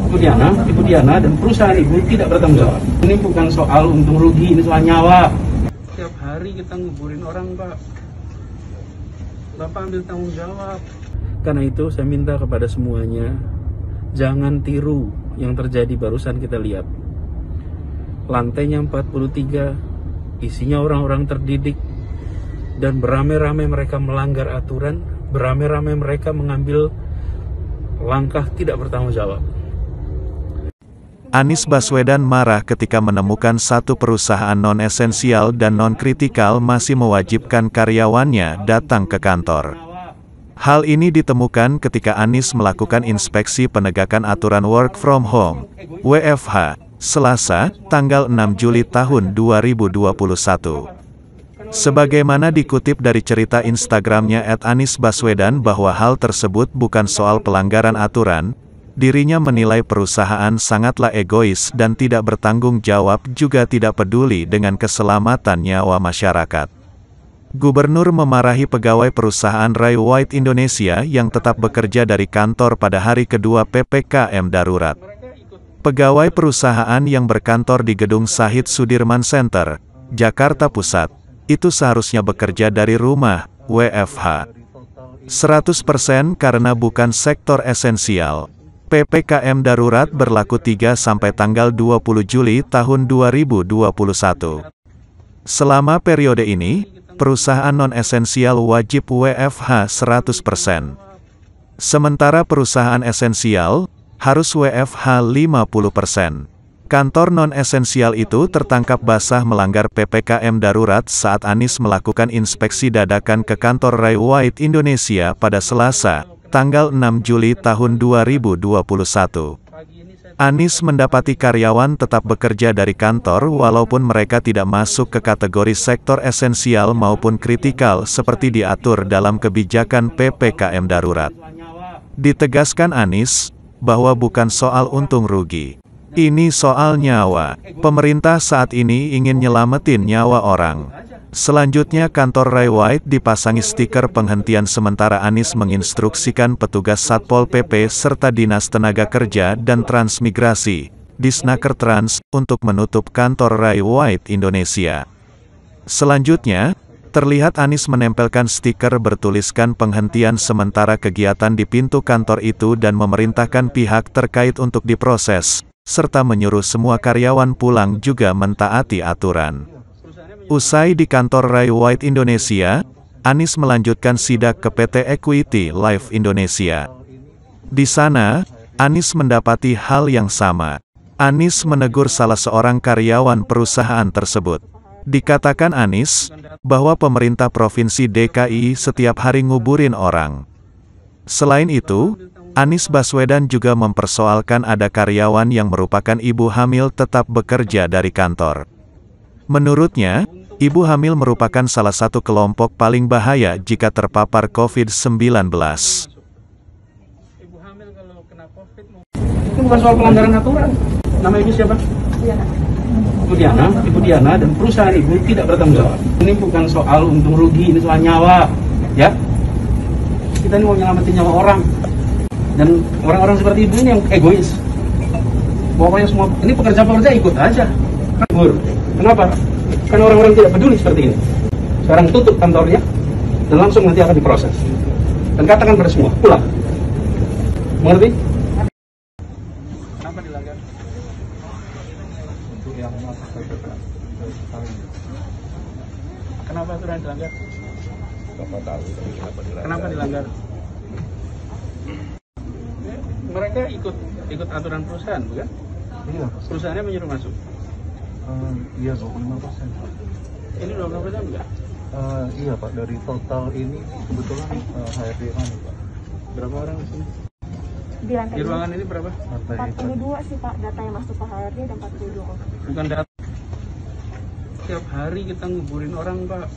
Ibu Diana dan perusahaan Ibu tidak bertanggung jawab. Ini bukan soal untung rugi, ini soal nyawa. Tiap hari kita nguburin orang, Pak. Bapak ambil tanggung jawab. Karena itu saya minta kepada semuanya, jangan tiru yang terjadi barusan kita lihat. Lantainya 43, isinya orang-orang terdidik, dan beramai-ramai mereka melanggar aturan, beramai-ramai mereka mengambil langkah tidak bertanggung jawab. Anies Baswedan marah ketika menemukan satu perusahaan non-esensial dan non-kritikal masih mewajibkan karyawannya datang ke kantor. Hal ini ditemukan ketika Anies melakukan inspeksi penegakan aturan work from home, WFH, Selasa, tanggal 6 Juli tahun 2021. Sebagaimana dikutip dari cerita Instagramnya @anisbaswedan bahwa hal tersebut bukan soal pelanggaran aturan, dirinya menilai perusahaan sangatlah egois dan tidak bertanggung jawab juga tidak peduli dengan keselamatan nyawa masyarakat. Gubernur memarahi pegawai perusahaan Rai White Indonesia yang tetap bekerja dari kantor pada hari kedua PPKM darurat. Pegawai perusahaan yang berkantor di Gedung Shahid Sudirman Center, Jakarta Pusat, itu seharusnya bekerja dari rumah, WFH. 100% karena bukan sektor esensial. PPKM darurat berlaku 3 sampai tanggal 20 Juli tahun 2021. Selama periode ini, perusahaan non-esensial wajib WFH 100%. Sementara perusahaan esensial harus WFH 50%. Kantor non-esensial itu tertangkap basah melanggar PPKM darurat saat Anies melakukan inspeksi dadakan ke kantor Rai White Indonesia pada Selasa, tanggal 6 Juli tahun 2021. Anies mendapati karyawan tetap bekerja dari kantor walaupun mereka tidak masuk ke kategori sektor esensial maupun kritikal seperti diatur dalam kebijakan PPKM darurat. Ditegaskan Anies, bahwa bukan soal untung rugi. Ini soal nyawa. Pemerintah saat ini ingin nyelamatin nyawa orang. Selanjutnya kantor Rai White dipasangi stiker penghentian sementara. Anies menginstruksikan petugas Satpol PP serta Dinas Tenaga Kerja dan Transmigrasi, Disnaker Trans, untuk menutup kantor Rai White Indonesia. Selanjutnya, terlihat Anies menempelkan stiker bertuliskan penghentian sementara kegiatan di pintu kantor itu dan memerintahkan pihak terkait untuk diproses, serta menyuruh semua karyawan pulang juga mentaati aturan. Usai di kantor Rai White Indonesia, Anies melanjutkan sidak ke PT Equity Life Indonesia. Di sana, Anies mendapati hal yang sama. Anies menegur salah seorang karyawan perusahaan tersebut. Dikatakan Anies, bahwa pemerintah Provinsi DKI setiap hari nguburin orang. Selain itu, Anies Baswedan juga mempersoalkan ada karyawan yang merupakan ibu hamil tetap bekerja dari kantor. Menurutnya, ibu hamil merupakan salah satu kelompok paling bahaya jika terpapar COVID-19. Ibu hamil kalau kena COVID, itu bukan soal pelanggaran aturan. Nama ibu siapa? Ibu Diana dan perusahaan Ibu tidak bertanggung jawab. Ini bukan soal untung rugi, ini soal nyawa, ya. Kita ini mau nyelamatin nyawa orang. Dan orang-orang seperti Ibu ini yang egois. Pokoknya semua ini pekerja-pekerja ikut aja. Kenapa? Karena orang-orang tidak peduli seperti ini. Sekarang tutup kantornya dan langsung nanti akan diproses. Dan katakan pada semua, pulang. Mengerti? Kenapa dilanggar? Untuk yang masuk ke kenapa aturan dilanggar? Bapak tahu kenapa dilanggar? Mereka ikut aturan perusahaan, bukan? Iya. Perusahaannya menyuruh masuk. Iya 25%. Ini 25% enggak? Iya Pak, dari total ini kebetulan HRD kan Pak. Berapa orang di sini? Di ruangan ini berapa? 42 sih Pak, data yang masuk ke HRD dan 42 orang. Bukan data. Tiap hari kita nguburin orang, Pak.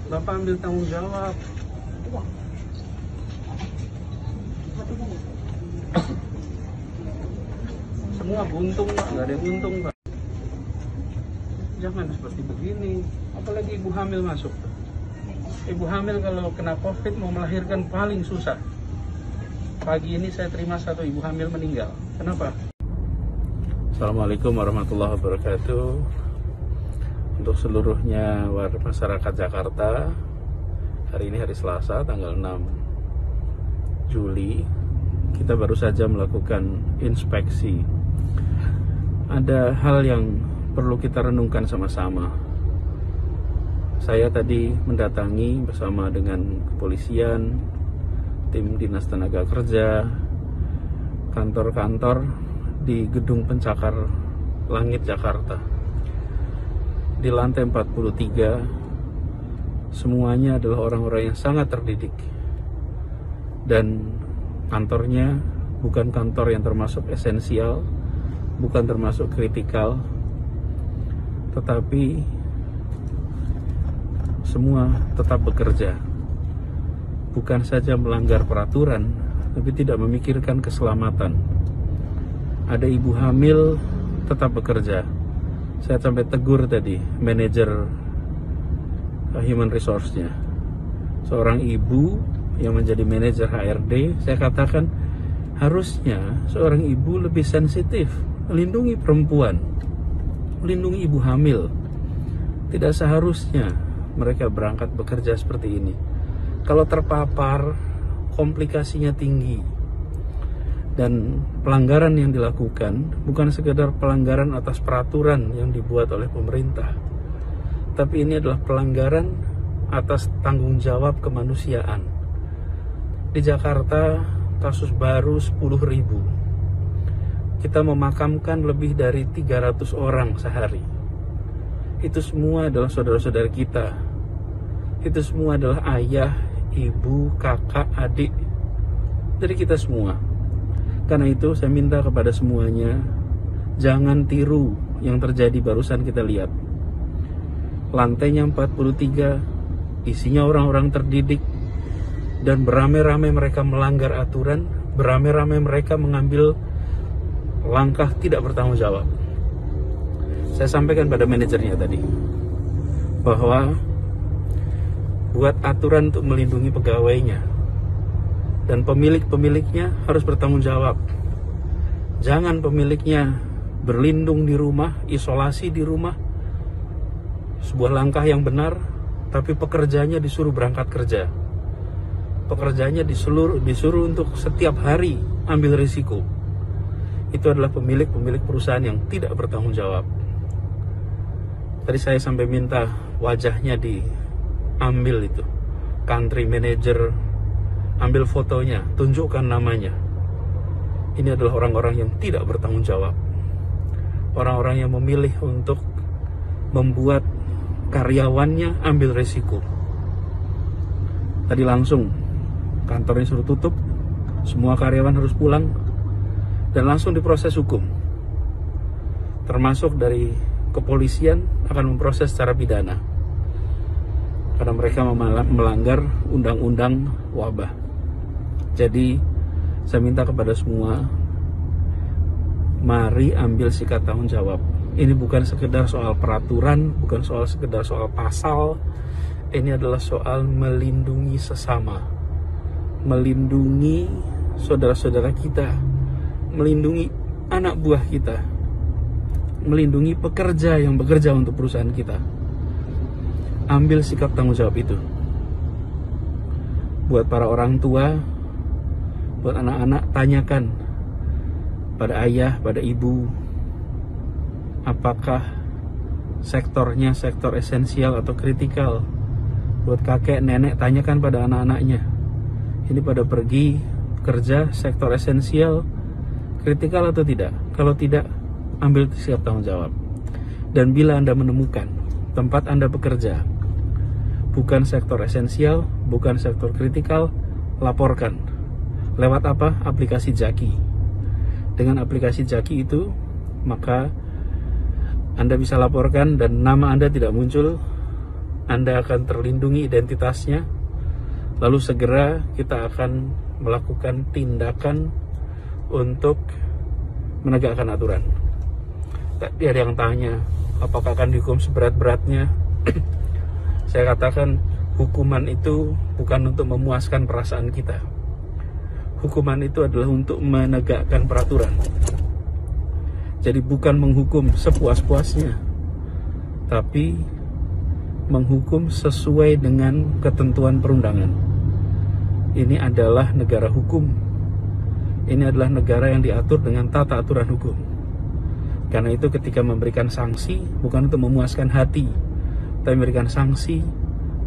Bapak ambil tanggung jawab. Iya. Semua buntung, Pak. Nggak ada yang untung, Pak. Jangan seperti begini. Apalagi ibu hamil masuk. Ibu hamil kalau kena COVID mau melahirkan paling susah. pagi ini saya terima satu ibu hamil meninggal. Kenapa? Assalamualaikum warahmatullahi wabarakatuh. Untuk seluruhnya masyarakat Jakarta, hari ini hari Selasa tanggal 6 Juli, kita baru saja melakukan inspeksi. Ada hal yang perlu kita renungkan sama-sama. Saya tadi mendatangi bersama dengan kepolisian, tim Dinas Tenaga Kerja, kantor-kantor di Gedung Pencakar Langit Jakarta. Di lantai 43, semuanya adalah orang-orang yang sangat terdidik. Dan kantornya bukan kantor yang termasuk esensial, bukan termasuk kritikal, tetapi semua tetap bekerja. Bukan saja melanggar peraturan, tapi tidak memikirkan keselamatan. Ada ibu hamil tetap bekerja. Saya sampai tegur tadi manajer human resource-nya. Seorang ibu yang menjadi manajer HRD, saya katakan harusnya seorang ibu lebih sensitif, melindungi perempuan, melindungi ibu hamil. Tidak seharusnya mereka berangkat bekerja seperti ini. Kalau terpapar, komplikasinya tinggi. Dan pelanggaran yang dilakukan bukan sekedar pelanggaran atas peraturan yang dibuat oleh pemerintah, tapi ini adalah pelanggaran atas tanggung jawab kemanusiaan. Di Jakarta, kasus baru 10.000. Kita memakamkan lebih dari 300 orang sehari. Itu semua adalah saudara-saudara kita. Itu semua adalah ayah, ibu, kakak, adik dari kita semua. Karena itu saya minta kepada semuanya, jangan tiru yang terjadi barusan kita lihat. Lantainya 43, isinya orang-orang terdidik, dan beramai-ramai mereka melanggar aturan, beramai-ramai mereka mengambil langkah tidak bertanggung jawab. Saya sampaikan pada manajernya tadi, bahwa buat aturan untuk melindungi pegawainya, dan pemilik-pemiliknya harus bertanggung jawab. Jangan pemiliknya berlindung di rumah, isolasi di rumah, sebuah langkah yang benar, tapi pekerjanya disuruh berangkat kerja. Pekerjanya disuruh untuk setiap hari ambil risiko. Itu adalah pemilik-pemilik perusahaan yang tidak bertanggung jawab. Tadi saya sampai minta wajahnya diambil itu, country manager, ambil fotonya, tunjukkan namanya. Ini adalah orang-orang yang tidak bertanggung jawab. Orang-orang yang memilih untuk membuat karyawannya ambil resiko. Tadi langsung kantornya suruh tutup, semua karyawan harus pulang, dan langsung diproses hukum. Termasuk dari kepolisian akan memproses secara pidana, karena mereka melanggar undang-undang wabah. Jadi saya minta kepada semua, mari ambil sikap tanggung jawab. Ini bukan sekedar soal peraturan, bukan sekedar soal pasal. Ini adalah soal melindungi sesama, melindungi saudara-saudara kita, melindungi anak buah kita, melindungi pekerja yang bekerja untuk perusahaan kita. Ambil sikap tanggung jawab itu. Buat para orang tua, buat anak-anak, tanyakan pada ayah, pada ibu, apakah sektornya sektor esensial atau kritikal. Buat kakek, nenek, tanyakan pada anak-anaknya, ini pada pergi kerja sektor esensial, kritikal atau tidak. Kalau tidak, ambil sikap tanggung jawab. Dan bila Anda menemukan tempat Anda bekerja bukan sektor esensial, bukan sektor kritikal, laporkan. Lewat apa? Aplikasi Jaki. Dengan aplikasi Jaki itu, maka Anda bisa laporkan dan nama Anda tidak muncul. Anda akan terlindungi identitasnya. Lalu segera kita akan melakukan tindakan untuk menegakkan aturan. Tadi ada yang tanya, apakah akan dihukum seberat-beratnya? Saya katakan, hukuman itu bukan untuk memuaskan perasaan kita. hukuman itu adalah untuk menegakkan peraturan. Jadi bukan menghukum sepuas-puasnya, tapi menghukum sesuai dengan ketentuan perundangan. Ini adalah negara hukum. Ini adalah negara yang diatur dengan tata aturan hukum. Karena itu ketika memberikan sanksi bukan untuk memuaskan hati, tapi memberikan sanksi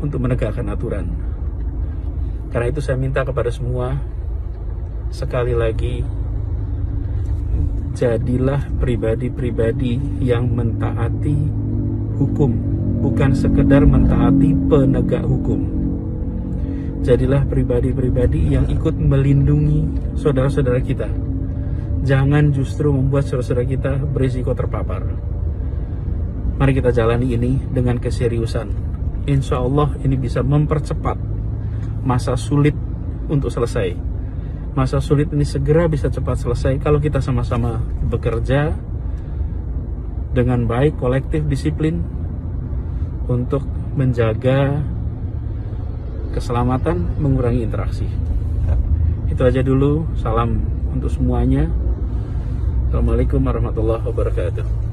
untuk menegakkan aturan. Karena itu saya minta kepada semua, sekali lagi, jadilah pribadi-pribadi yang mentaati hukum, bukan sekedar mentaati penegak hukum. Jadilah pribadi-pribadi yang ikut melindungi saudara-saudara kita. Jangan justru membuat saudara-saudara kita berisiko terpapar. Mari kita jalani ini dengan keseriusan. Insya Allah ini bisa mempercepat masa sulit untuk selesai. Masa sulit ini segera bisa cepat selesai kalau kita sama-sama bekerja dengan baik, kolektif, disiplin untuk menjaga keselamatan, mengurangi interaksi. Itu aja dulu. Salam untuk semuanya. Assalamualaikum warahmatullahi wabarakatuh.